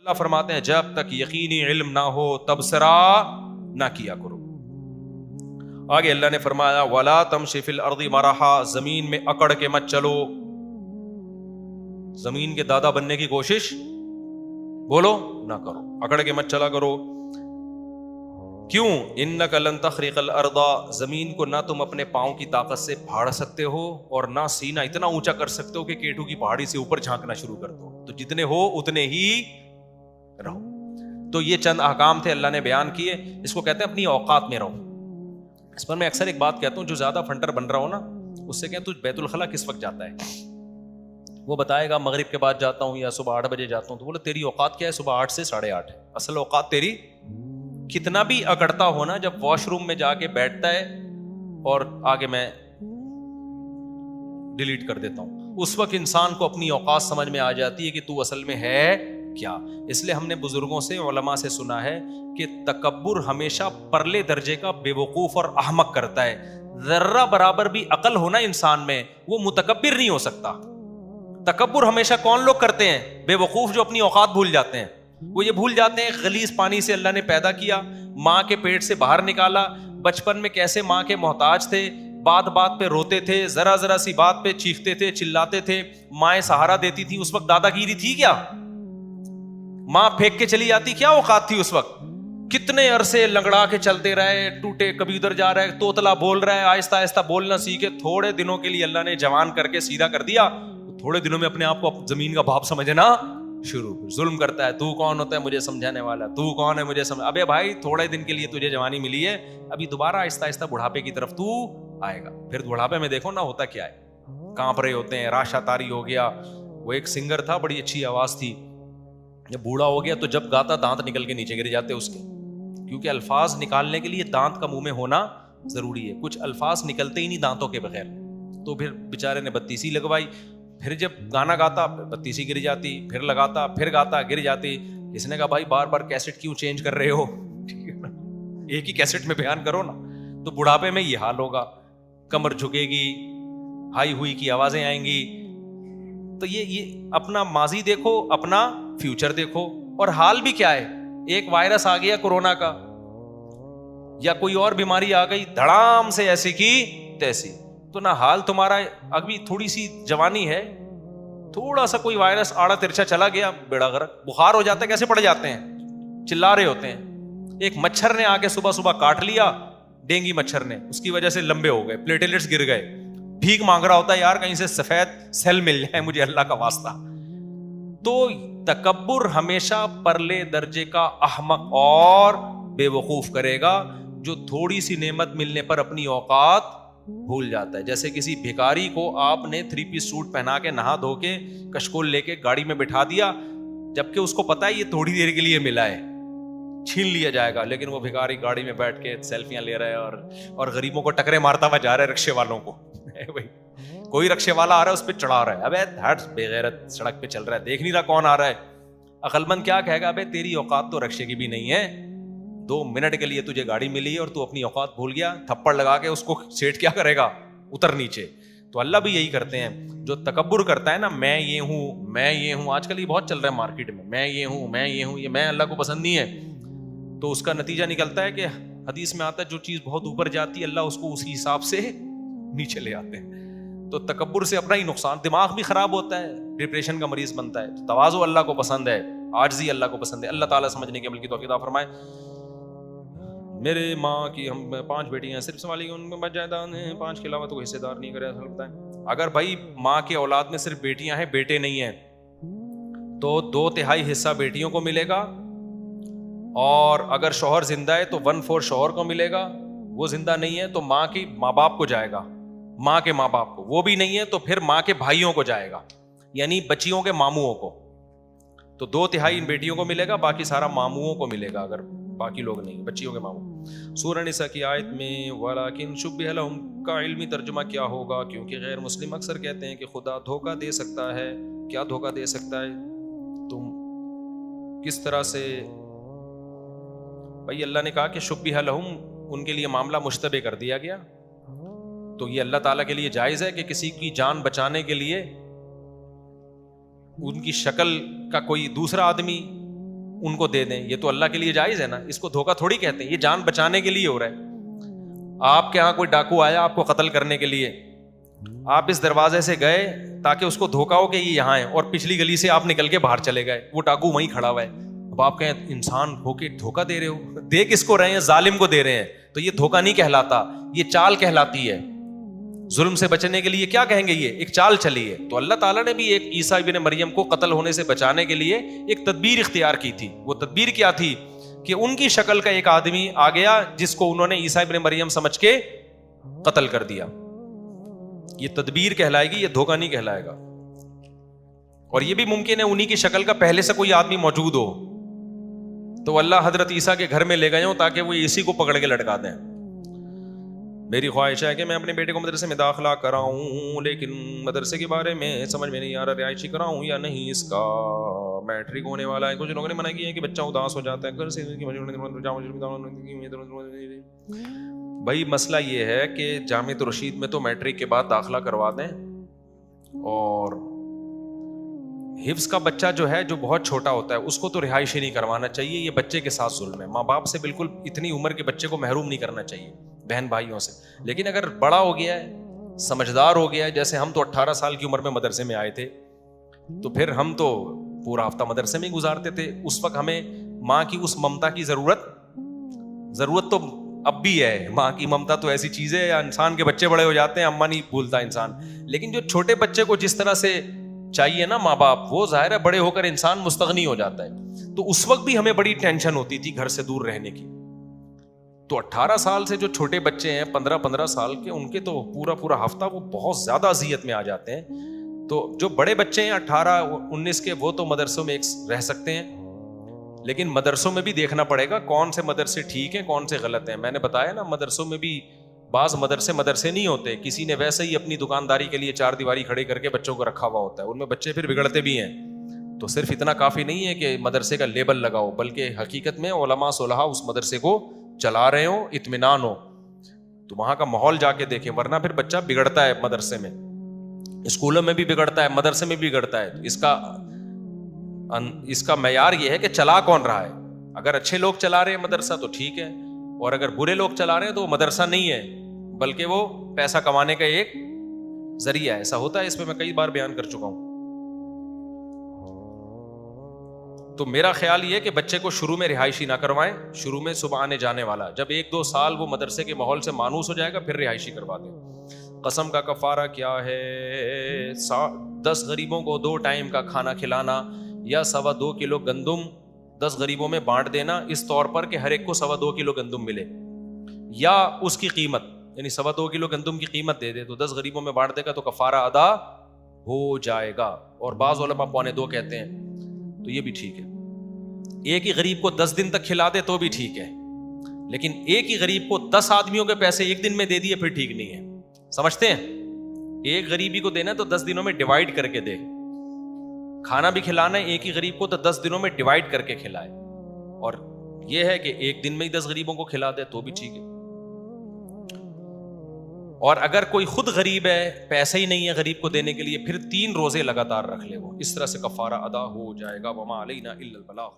اللہ فرماتے ہیں جب تک یقینی علم نہ ہو تبصرہ نہ کیا کرو. آگے اللہ نے فرمایا وَلَا تَمْشِ فِي الْأَرْضِ مَرَحًا، زمین میں اکڑ کے مت چلو. زمین کے دادا بننے کی کوشش بولو نہ کرو، اکڑ کے مت چلا کرو. کیوں؟ اِنَّكَ لَن تَخْرِقَ الْأَرْضَ، زمین کو نہ تم اپنے پاؤں کی طاقت سے پھاڑ سکتے ہو اور نہ سینہ اتنا اونچا کر سکتے ہو کہ کیٹو کی پہاڑی سے اوپر جھانکنا شروع کر دو. تو جتنے ہو اتنے ہی رہو. تو یہ چند احکام تھے اللہ نے بیان کیے. اس کو کہتے ہیں اپنی اوقات میں رہو. اس پر میں اکثر ایک بات کہتا ہوں، جو زیادہ فنٹر بن رہا ہو نا اس سے کہیں تو بیت الخلا کس وقت جاتا ہے، وہ بتائے گا مغرب کے بعد جاتا ہوں یا صبح 8 بجے جاتا ہوں. تو بولے تیری اوقات کیا ہے؟ صبح 8 سے 8:30 ہے. اصل اوقات تیری کتنا بھی اکڑتا ہو نا، جب واش روم میں جا کے بیٹھتا ہے اور آگے میں ڈیلیٹ کر دیتا ہوں، اس وقت انسان کو اپنی اوقات سمجھ میں آ جاتی ہے کہ تو اصل میں ہے کیا. اس لیے ہم نے بزرگوں سے علماء سے سنا ہے کہ تکبر ہمیشہ پرلے درجے کا بے وقوف اور احمق کرتا ہے. ذرہ برابر بھی عقل ہونا انسان میں، وہ متکبر نہیں ہو سکتا. تکبر ہمیشہ کون لوگ کرتے ہیں؟ بے وقوف جو اپنی اوقات بھول جاتے ہیں. وہ یہ بھول جاتے ہیں غلیظ پانی سے اللہ نے پیدا کیا، ماں کے پیٹ سے باہر نکالا، بچپن میں کیسے ماں کے محتاج تھے، بات بات پہ روتے تھے، ذرا ذرا سی بات پہ چیختے تھے، چلاتے تھے، مائیں سہارا دیتی تھی. اس وقت دادا گیری تھی کیا؟ ماں پھینک کے چلی جاتی، کیا اوقات تھی اس وقت؟ کتنے عرصے لنگڑا کے چلتے رہے، ٹوٹے، کبھی ادھر جا رہا ہے، توتلا بول رہا ہے، آہستہ آہستہ بولنا سیکھے. تھوڑے دنوں کے لیے اللہ نے جوان کر کے سیدھا کر دیا، تھوڑے دنوں میں اپنے آپ کو زمین کا باپ سمجھنا شروع. ظلم کرتا ہے، تو کون ہوتا ہے مجھے سمجھانے والا، تو کون ہے مجھے سمجھ. ابے بھائی تھوڑے دن کے لیے تجھے جوانی ملی ہے، ابھی دوبارہ آہستہ آہستہ بڑھاپے کی طرف تو آئے گا. پھر بڑھاپے میں دیکھو نا ہوتا کیا ہے، کانپ رہے ہوتے ہیں، راشا تاری ہو گیا. وہ ایک سنگر تھا، بڑی اچھی آواز تھی، جب بوڑھا ہو گیا تو جب گاتا دانت نکل کے نیچے گر جاتے اس کے، کیونکہ الفاظ نکالنے کے لیے دانت کا منہ میں ہونا ضروری ہے. کچھ الفاظ نکلتے ہی نہیں دانتوں کے بغیر. تو پھر بیچارے نے بتیسی لگوائی. پھر جب گانا گاتا بتیسی گر جاتی، پھر لگاتا، پھر گاتا گر جاتی. اس نے کہا بھائی بار بار کیسٹ کیوں چینج کر رہے ہو، ٹھیک ہے نا، ایک ہی کیسٹ میں بیان کرو نا. تو بڑھاپے میں یہ حال ہوگا، کمر جھکے گی، ہائی ہوئی کی آوازیں آئیں گی. تو یہ اپنا ماضی دیکھو، اپنا فیوچر دیکھو. اور حال بھی کیا ہے، ایک وائرس آ گیا کورونا کا یا کوئی اور بیماری آ گئی دھڑام سے ایسی کی تیسی، تو نہ حال تمہارا، ابھی تھوڑی سی جوانی ہے، تھوڑا سا کوئی وائرس آڑا ترچا چلا گیا بیڑا غرق. بخار ہو جاتا ہے، کیسے پڑ جاتے ہیں، چلا رہے ہوتے ہیں. ایک مچھر نے آ کے صبح صبح کاٹ لیا، ڈینگی مچھر نے، اس کی وجہ سے لمبے ہو گئے، پلیٹلیٹس گر گئے. بھیک مانگ رہا ہوتا ہے، یار کہیں سے سفید سیل مل جائے مجھے اللہ کا واسطہ. تو تکبر ہمیشہ پرلے درجے کا احمق اور بے وقوف کرے گا، جو تھوڑی سی نعمت ملنے پر اپنی اوقات بھول جاتا ہے. جیسے کسی بھکاری کو آپ نے 3 پیس سوٹ پہنا کے نہا دھو کے کشکول لے کے گاڑی میں بٹھا دیا، جبکہ اس کو پتا ہے یہ تھوڑی دیر کے لیے ملا ہے، چھین لیا جائے گا. لیکن وہ بھکاری گاڑی میں بیٹھ کے سیلفیاں لے رہا ہے اور غریبوں کو ٹکرے مارتا ہوا جا رہا ہے، رکشے والوں کو. کوئی رکشے والا آ رہا ہے اس پہ چڑھا رہا ہے، ابے ہٹ بے غیرت، سڑک پہ چل رہا ہے، دیکھ نہیں رہا کون آ رہا ہے. عقل مند کیا کہے گا، ابے تیری اوقات تو رکشے کی بھی نہیں ہے، 2 منٹ کے لیے تجھے گاڑی ملی ہے اور تو اپنی اوقات بھول گیا. تھپڑ لگا کے اس کو سیٹ کیا کرے گا، اتر نیچے. تو اللہ بھی یہی کرتے ہیں. جو تکبر کرتا ہے نا، میں یہ ہوں، میں یہ ہوں، آج کل یہ بہت چل رہا ہے مارکیٹ میں یہ ہوں، میں یہ ہوں، یہ میں اللہ کو پسند نہیں ہے. تو اس کا نتیجہ نکلتا ہے کہ حدیث میں آتا ہے جو چیز بہت اوپر جاتی ہے اللہ اس کو اسی حساب سے نیچے لے آتے ہیں. تو تکبر سے اپنا ہی نقصان، دماغ بھی خراب ہوتا ہے، ڈپریشن کا مریض بنتا ہے. تواضع اللہ کو پسند ہے، عاجزی اللہ کو پسند ہے. اللہ تعالیٰ سمجھنے کے عمل کی توفیق عطا فرمائے. میرے ماں کی ہم 5 بیٹیاں ہیں، صرف سوالی ان میں جائیداد ہیں 5 کے علاوہ تو حصے دار نہیں کرے. اگر بھائی ماں کے اولاد میں صرف بیٹیاں ہیں، بیٹے نہیں ہیں، تو 2/3 حصہ بیٹیوں کو ملے گا. اور اگر شوہر زندہ ہے تو 1/4 شوہر کو ملے گا. وہ زندہ نہیں ہے تو ماں کی ماں باپ کو جائے گا، ماں کے ماں باپ کو. وہ بھی نہیں ہے تو پھر ماں کے بھائیوں کو جائے گا، یعنی بچیوں کے ماموؤں کو. تو 2/3 ان بیٹیوں کو ملے گا، باقی سارا ماموؤں کو ملے گا اگر باقی لوگ نہیں، بچیوں کے ماموں. سورہ نساء کی آیت میں وَلَكِنْ شُبِّهَ لَهُمْ کا علمی ترجمہ کیا ہوگا، کیونکہ غیر مسلم اکثر کہتے ہیں کہ خدا دھوکہ دے سکتا ہے. کیا دھوکہ دے سکتا ہے؟ تم کس طرح سے؟ بھائی اللہ نے کہا کہ شُبِّهَ لَهُمْ، ان کے لیے معاملہ مشتبہ کر دیا گیا. تو یہ اللہ تعالیٰ کے لیے جائز ہے کہ کسی کی جان بچانے کے لیے ان کی شکل کا کوئی دوسرا آدمی ان کو دے دیں, یہ تو اللہ کے لیے جائز ہے نا, اس کو دھوکہ تھوڑی کہتے ہیں, یہ جان بچانے کے لیے ہو رہا ہے. آپ کے یہاں کوئی ڈاکو آیا آپ کو قتل کرنے کے لیے, آپ اس دروازے سے گئے تاکہ اس کو دھوکا ہو کہ یہ یہاں ہے, اور پچھلی گلی سے آپ نکل کے باہر چلے گئے, وہ ڈاکو وہیں کھڑا ہوا ہے. اب آپ کہیں انسان ہو کے دھوکا دے رہے ہو, دے کس کو رہے ہیں؟ ظالم کو دے رہے ہیں. تو یہ دھوکا نہیں کہلاتا, یہ چال کہلاتی ہے. ظلم سے بچنے کے لیے کیا کہیں گے, یہ ایک چال چلی ہے. تو اللہ تعالیٰ نے بھی ایک عیسیٰ ابن مریم کو قتل ہونے سے بچانے کے لیے ایک تدبیر اختیار کی تھی. وہ تدبیر کیا تھی کہ ان کی شکل کا ایک آدمی آ گیا جس کو انہوں نے عیسیٰ ابن مریم سمجھ کے قتل کر دیا. یہ تدبیر کہلائے گی, یہ دھوکا نہیں کہلائے گا. اور یہ بھی ممکن ہے انہی کی شکل کا پہلے سے کوئی آدمی موجود ہو, تو اللہ حضرت عیسیٰ کے گھر میں لے گئے ہوں تاکہ وہ اسی کو پکڑ کے لٹکا دیں. میری خواہش ہے کہ میں اپنے بیٹے کو مدرسے میں داخلہ کراؤں, لیکن مدرسے کے بارے میں سمجھ میں نہیں آ رہا رہائشی کراؤں یا نہیں. اس کا میٹرک ہونے والا ہے. کچھ لوگوں نے منع کیا ہے کہ بچہ اداس ہو جاتا ہے گھر سے. بھائی مسئلہ یہ ہے کہ جامعۃ الرشید میں تو میٹرک کے بعد داخلہ کروا دیں, اور حفظ کا بچہ جو ہے جو بہت چھوٹا ہوتا ہے اس کو تو رہائشی نہیں کروانا چاہیے. یہ بچے کے ساتھ ظلم ہے. ماں باپ سے بالکل اتنی عمر کے بچے کو محروم نہیں کرنا چاہیے, بہن بھائیوں سے. لیکن اگر بڑا ہو گیا ہے, سمجھدار ہو گیا ہے, جیسے ہم تو 18 سال کی عمر میں مدرسے میں آئے تھے, تو پھر ہم تو پورا ہفتہ مدرسے میں گزارتے تھے. اس وقت ہمیں ماں کی اس ممتا کی ضرورت تو اب بھی ہے. ماں کی ممتا تو ایسی چیز ہے, انسان کے بچے بڑے ہو جاتے ہیں اما نہیں بھولتا انسان, لیکن جو چھوٹے بچے کو جس طرح سے چاہیے نا ماں باپ, وہ ظاہر ہے بڑے ہو کر انسان مستغنی ہو جاتا ہے. تو اس وقت بھی ہمیں بڑی ٹینشن ہوتی تھی گھر سے دور رہنے کی. تو 18 سال سے جو چھوٹے بچے ہیں 15 سال کے, ان کے تو پورا ہفتہ وہ بہت زیادہ اذیت میں آ جاتے ہیں. تو جو بڑے بچے ہیں 18-19 کے, وہ تو مدرسوں میں رہ سکتے ہیں, لیکن مدرسوں میں بھی دیکھنا پڑے گا کون سے مدرسے ٹھیک ہیں کون سے غلط ہیں. میں نے بتایا نا, مدرسوں میں بھی بعض مدرسے نہیں ہوتے, کسی نے ویسے ہی اپنی دکانداری کے لیے 4 دیواری کھڑی کر کے بچوں کو رکھا ہوا ہوتا ہے, ان میں بچے پھر بگڑتے بھی ہیں. تو صرف اتنا کافی نہیں ہے کہ مدرسے کا لیبل لگاؤ, بلکہ حقیقت میں علماء صلحاء اس مدرسے کو چلا رہے ہوں, اطمینان ہو, تو وہاں کا ماحول جا کے دیکھیں. ورنہ پھر بچہ بگڑتا ہے مدرسے میں, اسکولوں میں بھی بگڑتا ہے, مدرسے میں بھی بگڑتا ہے. اس کا معیار یہ ہے کہ چلا کون رہا ہے. اگر اچھے لوگ چلا رہے ہیں مدرسہ تو ٹھیک ہے, اور اگر برے لوگ چلا رہے ہیں تو وہ مدرسہ نہیں ہے بلکہ وہ پیسہ کمانے کا ایک ذریعہ ہے. ایسا ہوتا ہے, اس پہ میں کئی بار بیان کر چکا ہوں. تو میرا خیال یہ کہ بچے کو شروع میں رہائشی نہ کروائیں, شروع میں صبح آنے جانے والا, جب 1-2 سال وہ مدرسے کے ماحول سے مانوس ہو جائے گا پھر رہائشی کروا دیں. قسم کا کفارہ کیا ہے؟ 10 غریبوں کو 2 ٹائم کا کھانا کھلانا, یا 2.25 کلو گندم 10 غریبوں میں بانٹ دینا, اس طور پر کہ ہر ایک کو 2.25 کلو گندم ملے, یا اس کی قیمت یعنی 2.25 کلو گندم کی قیمت دے دے, تو 10 غریبوں میں بانٹ دے گا تو کفارہ ادا ہو جائے گا. اور بعض علماء 2.25 کہتے ہیں, تو یہ بھی ٹھیک ہے. ایک ہی غریب کو 10 دن تک کھلا دے تو بھی ٹھیک ہے, لیکن ایک ہی غریب کو 10 آدمیوں کے پیسے ایک دن میں دے دیے پھر ٹھیک نہیں ہے. سمجھتے ہیں؟ ایک غریبی کو دینا تو 10 دنوں میں ڈیوائڈ کر کے دے. کھانا بھی کھلانا ہے ایک ہی غریب کو تو 10 دنوں میں ڈیوائڈ کر کے کھلائے. اور یہ ہے کہ ایک دن میں ہی 10 غریبوں کو کھلا دے تو بھی ٹھیک ہے. اور اگر کوئی خود غریب ہے, پیسے ہی نہیں ہے غریب کو دینے کے لیے, پھر 3 روزے لگاتار رکھ لے, وہ اس طرح سے کفارہ ادا ہو جائے گا. وما علینا الا البلاغ.